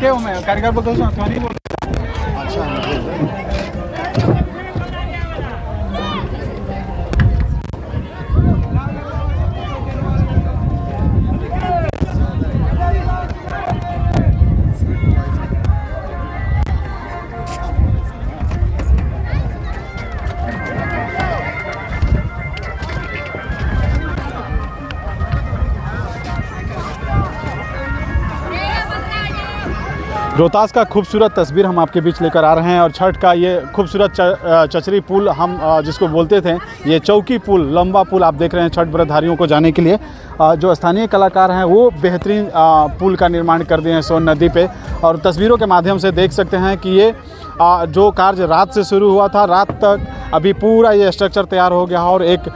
के मैं कारीगर बोलते हैं नहीं बोलते। अच्छा रोहतास का खूबसूरत तस्वीर हम आपके बीच लेकर आ रहे हैं और छठ का ये खूबसूरत चचरी पुल हम जिसको बोलते थे, ये चौकी पुल, लंबा पुल आप देख रहे हैं छठ व्रतधारियों को जाने के लिए। जो स्थानीय कलाकार हैं वो बेहतरीन पुल का निर्माण कर दिए हैं सोन नदी पे, और तस्वीरों के माध्यम से देख सकते हैं कि ये जो कार्य रात से शुरू हुआ था, रात तक अभी पूरा ये स्ट्रक्चर तैयार हो गया और एक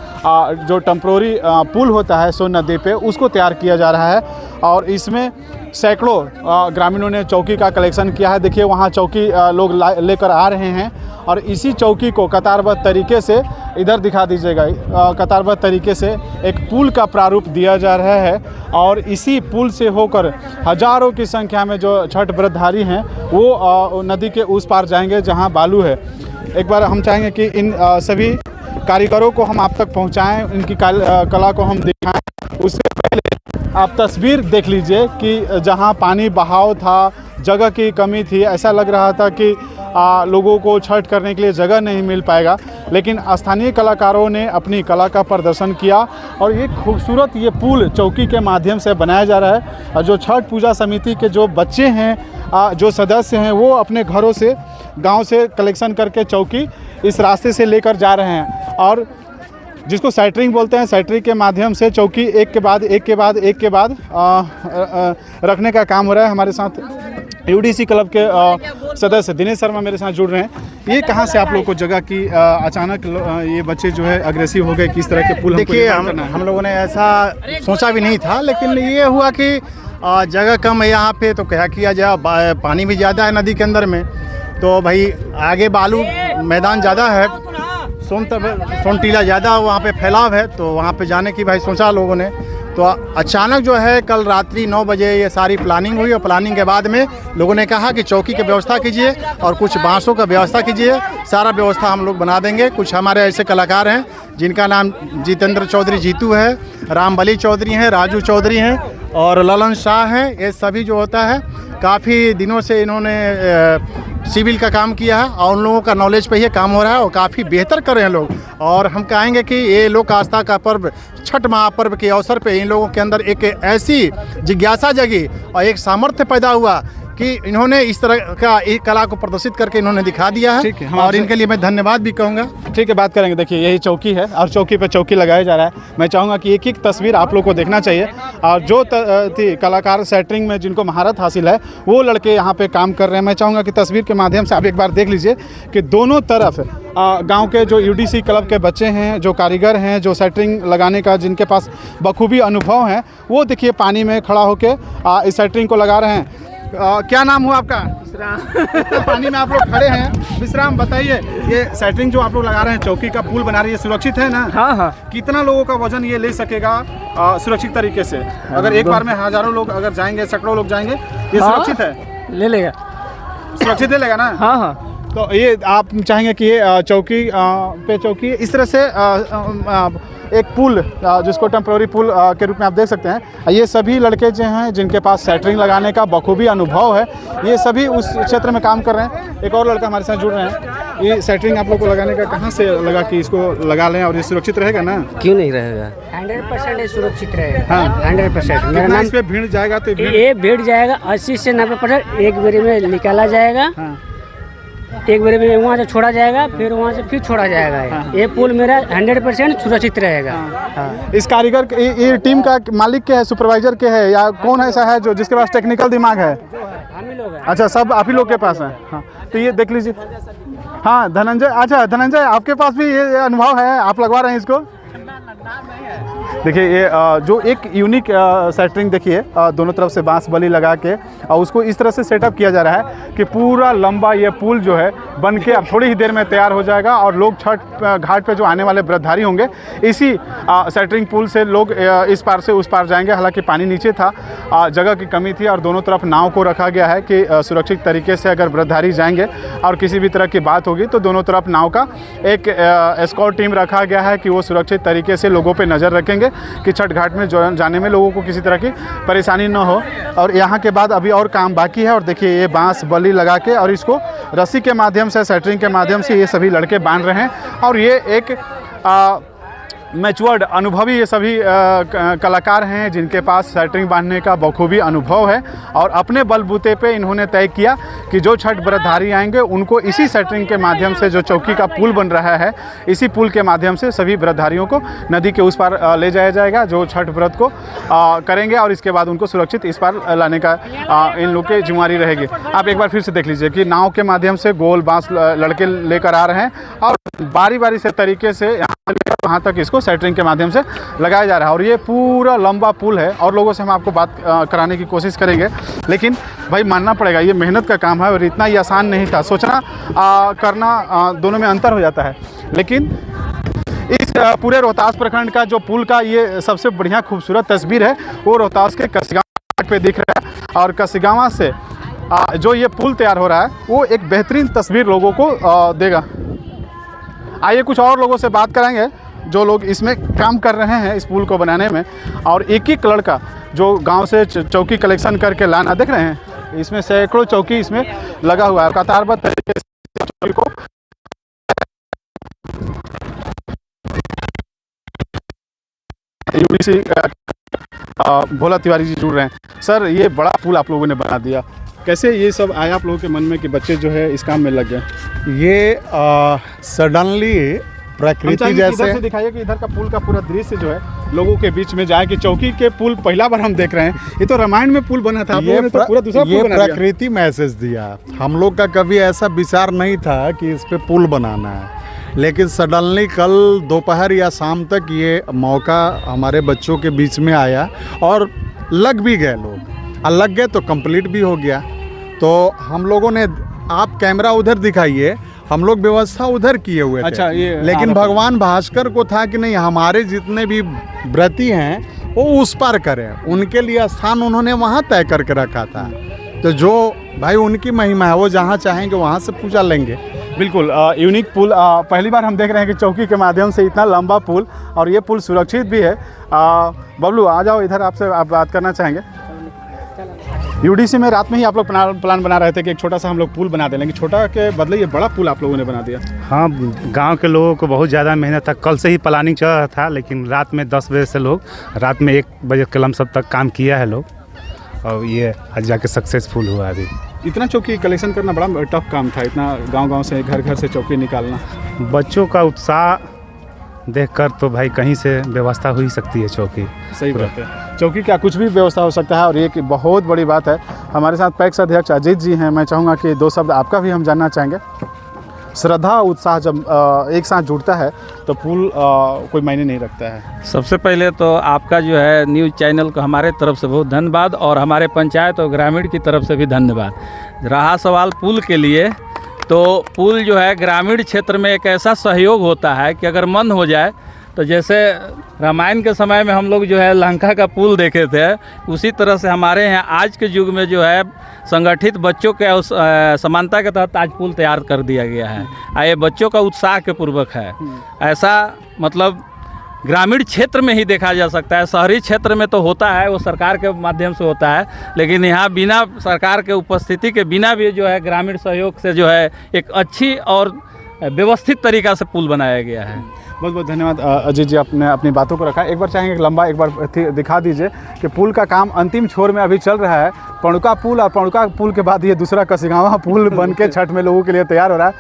जो टेम्प्रोरी पुल होता है सोन नदी पे उसको तैयार किया जा रहा है। और इसमें सैकड़ों ग्रामीणों ने चौकी का कलेक्शन किया है। देखिए वहाँ चौकी लोग लेकर आ रहे हैं और इसी चौकी को कतारबद्ध तरीके से, इधर दिखा दीजिएगा, कतारबद्ध तरीके से एक पुल का प्रारूप दिया जा रहा है। और इसी पुल से होकर हज़ारों की संख्या में जो छठ व्रतधारी हैं वो नदी के उस पार जाएंगे जहां बालू है। एक बार हम चाहेंगे कि इन सभी कारीगरों को हम आप तक पहुंचाएं, इनकी कला को हम दिखाएं। उससे पहले आप तस्वीर देख लीजिए कि जहां पानी बहाव था, जगह की कमी थी, ऐसा लग रहा था कि लोगों को छठ करने के लिए जगह नहीं मिल पाएगा, लेकिन स्थानीय कलाकारों ने अपनी कला का प्रदर्शन किया और ये खूबसूरत ये पुल चौकी के माध्यम से बनाया जा रहा है। और जो छठ पूजा समिति के जो बच्चे हैं, जो सदस्य हैं, वो अपने घरों से, गांव से कलेक्शन करके चौकी इस रास्ते से लेकर जा रहे हैं और जिसको सैटरिंग बोलते हैं, सैटरिंग के माध्यम से चौकी एक के बाद एक रखने का काम हो रहा है। हमारे साथ यूडीसी क्लब के सदस्य दिनेश शर्मा मेरे साथ जुड़ रहे हैं। ये कहाँ से आप लोगों को जगह की अचानक ये बच्चे जो है अग्रेसिव हो गए, किस तरह के पुल? देखिए हम लोगों ने ऐसा सोचा भी नहीं था, लेकिन ये हुआ कि जगह कम है यहाँ पे तो क्या किया जाए, पानी भी ज़्यादा है नदी के अंदर में, तो भाई आगे बालू मैदान ज़्यादा है, सोन टीला ज़्यादा वहाँ पे फैलाव है, तो वहाँ पे जाने की भाई सोचा लोगों ने। तो अचानक जो है कल रात्रि 9 बजे ये सारी प्लानिंग हुई और प्लानिंग के बाद में लोगों ने कहा कि चौकी की व्यवस्था कीजिए और कुछ बांसों का व्यवस्था कीजिए, सारा व्यवस्था हम लोग बना देंगे। कुछ हमारे ऐसे कलाकार हैं जिनका नाम जितेंद्र चौधरी जीतू है, रामबली चौधरी हैं, राजू चौधरी हैं और ललन शाह हैं। ये सभी जो होता है काफ़ी दिनों से इन्होंने सिविल का काम किया है और उन लोगों का नॉलेज पे ये काम हो रहा है और काफ़ी बेहतर कर रहे हैं लोग। और हम कहेंगे कि ये लोक आस्था का पर्व, छठ महापर्व के अवसर पे इन लोगों के अंदर एक ऐसी जिज्ञासा जगी और एक सामर्थ्य पैदा हुआ कि इन्होंने इस तरह का एक कला को प्रदर्शित करके इन्होंने दिखा दिया है। ठीक है, और इनके लिए मैं धन्यवाद भी कहूँगा। ठीक है, बात करेंगे। देखिए यही चौकी है और चौकी पे चौकी लगाया जा रहा है। मैं चाहूँगा कि एक एक तस्वीर आप लोग को देखना चाहिए और जो थी कलाकार सेटरिंग में जिनको महारत हासिल है वो लड़के यहाँ पे काम कर रहे हैं। मैं चाहूँगा कि तस्वीर के माध्यम से आप एक बार देख लीजिए कि दोनों तरफ गांव के जो यूडीसी क्लब के बच्चे हैं, जो कारीगर हैं, जो सेटरिंग लगाने का जिनके पास बखूबी अनुभव है, वो देखिए पानी में खड़ा होकर इस सेटरिंग को लगा रहे हैं। क्या नाम हुआ आपका? विश्राम। पानी में आप लोग खड़े हैं। विश्राम, बताइए ये सेटरिंग जो आप लोग लगा रहे हैं, चौकी का पुल बना रही है, सुरक्षित है ना? हाँ हाँ। कितना लोगों का वजन ये ले सकेगा सुरक्षित तरीके से? अगर एक बार में हजारों लोग अगर जाएंगे, सैकड़ों लोग जाएंगे, ये सुरक्षित है? ले लेगा, सुरक्षित ले लेगा ना? हाँ हाँ। तो ये आप चाहेंगे कि ये चौकी इस तरह से एक पुल जिसको टेम्प्रोरी पुल के रूप में आप देख सकते हैं, ये सभी लड़के जो हैं जिनके पास सेटरिंग लगाने का बखूबी अनुभव है, ये सभी उस क्षेत्र में काम कर रहे हैं। एक और लड़का हमारे साथ जुड़ रहे हैं। ये सेटरिंग आप लोग को लगाने का कहाँ से लगा कि इसको लगा लें और ये सुरक्षित रहेगा ना? क्यों नहीं रहेगा, 100% सुरक्षित रहेगा। हाँ 100%। मेरा नाम इस पे भीड़ जाएगा तो ये भीड़ जाएगा 80 से 90%, एक बारी में निकाला जाएगा। हाँ। एक बार में वहाँ से छोड़ा जाएगा, फिर वहाँ से फिर छोड़ा जाएगा। हाँ। ये पुल मेरा 100% सुरक्षित रहेगा। हाँ। हाँ। इस कारीगर ये टीम का मालिक के है, सुपरवाइजर के है, या कौन ऐसा है जो जिसके पास टेक्निकल दिमाग है? हम ही लोग हैं। अच्छा, सब आप ही लोग के पास है। हाँ, तो ये देख लीजिए। हाँ धनंजय, अच्छा धनंजय आपके पास भी ये अनुभव है, आप लगवा रहे हैं इसको? देखिए ये जो एक यूनिक सेटरिंग देखिए, दोनों तरफ से बांस बली लगा के और उसको इस तरह से सेटअप किया जा रहा है कि पूरा लंबा ये पुल जो है बन के अब थोड़ी ही देर में तैयार हो जाएगा और लोग छठ घाट पे जो आने वाले व्रतधारी होंगे इसी सेटरिंग पुल से लोग इस पार से उस पार जाएंगे। हालांकि पानी नीचे था, जगह की कमी थी और दोनों तरफ नाव को रखा गया है कि सुरक्षित तरीके से अगर व्रतधारी जाएंगे और किसी भी तरह की बात होगी तो दोनों तरफ नाव का एक एस्कॉर्ट टीम रखा गया है कि वो सुरक्षित तरीके से लोगों पे नज़र रखेंगे कि छठ घाट में जाने में लोगों को किसी तरह की परेशानी न हो। और यहाँ के बाद अभी और काम बाकी है और देखिए ये बांस बली लगा के और इसको रस्सी के माध्यम से, सेटरिंग के माध्यम से ये सभी लड़के बांध रहे हैं। और ये एक मैच्योर्ड अनुभवी ये सभी कलाकार हैं जिनके पास सेटरिंग बांधने का बखूबी अनुभव है और अपने बलबूते पे इन्होंने तय किया कि जो छठ व्रतधारी आएंगे उनको इसी सेटरिंग के माध्यम से, जो चौकी का पुल बन रहा है, इसी पुल के माध्यम से सभी व्रतधारियों को नदी के उस पार ले जाया जाएगा जो छठ व्रत को करेंगे और इसके बाद उनको सुरक्षित इस पार लाने का इन लोग की जिम्मेदारी रहेगी। आप एक बार फिर से देख लीजिए कि नाव के माध्यम से गोल बांस लड़के लेकर आ रहे हैं और बारी बारी से तरीके से वहाँ तक इसको सेटरिंग के माध्यम से लगाया जा रहा है। और ये पूरा लंबा पुल है और लोगों से हम आपको बात कराने की कोशिश करेंगे, लेकिन भाई मानना पड़ेगा ये मेहनत का काम है और इतना ही आसान नहीं था। सोचना करना दोनों में अंतर हो जाता है। लेकिन इस पूरे रोहतास प्रखंड का जो पुल का ये सबसे बढ़िया खूबसूरत तस्वीर है वो रोहतास के कसिगांव पे दिख रहा है और कसिगांव से जो ये पुल तैयार हो रहा है वो एक बेहतरीन तस्वीर लोगों को देगा। आइए कुछ और लोगों से बात करेंगे जो लोग इसमें काम कर रहे हैं इस पुल को बनाने में। और एक एक लड़का जो गांव से चौकी कलेक्शन करके लाना, देख रहे हैं इसमें सैकड़ों चौकी इसमें लगा हुआ है कतारबद्ध तरीके से चौकी को यूडीसी भोला तिवारी जी जुड़ रहे हैं। सर ये बड़ा पुल आप लोगों ने बना दिया, कैसे ये सब आया आप लोगों के मन में कि बच्चे जो है इस काम में लग गए? ये सडनली प्रकृति जैसे इधर से दिखाइए कि इधर का पुल का पूरा दृश्य जो है लोगों के बीच में जाए कि चौकी के पुल पहला बार हम देख रहे हैं। ये तो रामायण में पुल बना था, आप लोगों ने तो पूरा दूसरा पुल बना दिया। प्रकृति मैसेज दिया। हम लोग का कभी ऐसा विचार नहीं था कि इस पे पुल बनाना है, लेकिन सडनली कल दोपहर या शाम तक ये मौका हमारे बच्चों के बीच में आया और लग भी गए लोग, और लग गए तो कंप्लीट भी हो गया। तो हम लोगों ने, आप कैमरा उधर दिखाइए, हम लोग व्यवस्था उधर किए हुए थे। अच्छा, ये लेकिन भगवान भास्कर को था कि नहीं, हमारे जितने भी व्रती हैं वो उस पार करें, उनके लिए स्थान उन्होंने वहाँ तय करके रखा था। तो जो भाई उनकी महिमा है वो जहाँ चाहेंगे वहाँ से पूजा लेंगे। बिल्कुल यूनिक पुल पहली बार हम देख रहे हैं कि चौकी के माध्यम से इतना लंबा पुल, और ये पुल सुरक्षित भी है। बबलू आ जाओ इधर, आपसे आप बात करना चाहेंगे। यूडीसी में रात में ही आप लोग प्लान बना रहे थे कि एक छोटा सा हम लोग पुल बना दें, लेकिन छोटा के बदले ये बड़ा पुल आप लोगों ने बना दिया। हाँ, गांव के लोगों को बहुत ज़्यादा मेहनत था। कल से ही प्लानिंग चल रहा था, लेकिन रात में 10 बजे से लोग रात में 1 बजे कलम सब तक काम किया है लोग, और ये आज जाके सक्सेसफुल हुआ। अभी इतना चौकी कलेक्शन करना बड़ा टफ काम था, इतना गांव से घर घर से चौकी निकालना। बच्चों का उत्साह देखकर तो भाई कहीं से व्यवस्था हो ही सकती है चौकी। सही बात है, चौकी क्या कुछ भी व्यवस्था हो सकता है। और ये बहुत बड़ी बात है। हमारे साथ पैक्स अध्यक्ष अजीत जी हैं, मैं चाहूँगा कि 2 शब्द आपका भी हम जानना चाहेंगे। श्रद्धा उत्साह जब एक साथ जुड़ता है तो पुल कोई मायने नहीं रखता है। सबसे पहले तो आपका जो है न्यूज़ चैनल को हमारे तरफ से बहुत धन्यवाद, और हमारे पंचायत और ग्रामीण की तरफ से भी धन्यवाद। रहा सवाल पुल के लिए, तो पुल जो है ग्रामीण क्षेत्र में एक ऐसा सहयोग होता है कि अगर मन हो जाए तो जैसे रामायण के समय में हम लोग जो है लंका का पुल देखे थे, उसी तरह से हमारे यहाँ आज के युग में जो है संगठित बच्चों के उस समानता के तहत आज पुल तैयार कर दिया गया है। ये बच्चों का उत्साह के पूर्वक है। ऐसा मतलब ग्रामीण क्षेत्र में ही देखा जा सकता है, शहरी क्षेत्र में तो होता है, वो सरकार के माध्यम से होता है, लेकिन यहाँ बिना सरकार के उपस्थिति के बिना भी जो है ग्रामीण सहयोग से जो है एक अच्छी और व्यवस्थित तरीक़ा से पुल बनाया गया है। बहुत बहुत धन्यवाद अजीत जी, आपने अपनी बातों को रखा। एक बार चाहेंगे लंबा एक बार दिखा दीजिए कि पुल का काम अंतिम छोर में अभी चल रहा है। पणुका पुल, और पणुका पुल के बाद ये दूसरा कसिगांवा पुल बन के छठ में लोगों के लिए तैयार हो रहा है।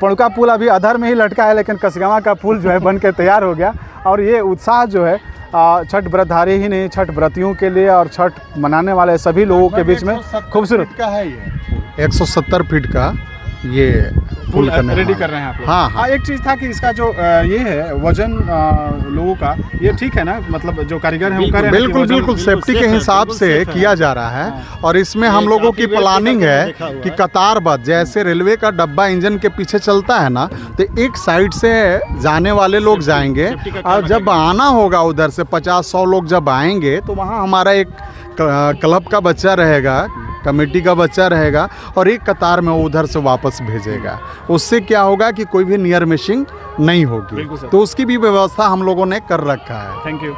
पणुका पुल अभी अधर में ही लटका है, लेकिन कसिगांवा का पुल जो है बन के तैयार हो गया। और ये उत्साह जो है छठ व्रतधारी ही नहीं, छठ व्रतियों के लिए और छठ मनाने वाले सभी लोगों के बीच में खूबसूरत का है। ये 170 फीट का ये पुल करने रेडी हाँ। कर रहे हैं आप लोग। हाँ, हाँ। एक चीज़ था कि इसका जो ये है वजन लोगों का, ये ठीक है ना, मतलब जो कारीगर है वो कह रहे हैं कि बिल्कुल वजन- बिल्कुल सेफ्टी के हिसाब से किया जा रहा है। और इसमें हम लोगों की प्लानिंग है कि कतारबद्ध, जैसे रेलवे का डब्बा इंजन के पीछे चलता है ना, तो एक साइड से जाने वाले लोग जाएंगे और जब आना होगा उधर से 50-100 लोग जब आएंगे तो वहाँ हमारा एक क्लब का बच्चा रहेगा, कमेटी का बच्चा रहेगा और एक कतार में वो उधर से वापस भेजेगा। उससे क्या होगा कि कोई भी नियर मिसिंग नहीं होगी, बिल्कुल सर। तो उसकी भी व्यवस्था हम लोगों ने कर रखा है। Thank you.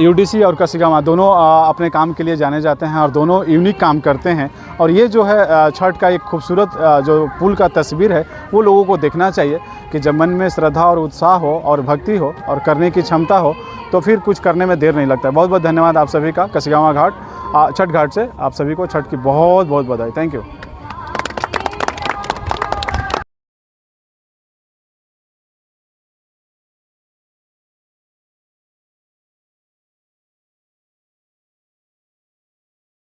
यूडीसी और कसिगामा दोनों अपने काम के लिए जाने जाते हैं और दोनों यूनिक काम करते हैं। और ये जो है छठ का एक खूबसूरत जो पुल का तस्वीर है वो लोगों को देखना चाहिए कि जब मन में श्रद्धा और उत्साह हो और भक्ति हो और करने की क्षमता हो तो फिर कुछ करने में देर नहीं लगता। बहुत बहुत धन्यवाद आप सभी का। कसिगामा घाट छठ घाट से आप सभी को छठ की बहुत बहुत बधाई। Thank you.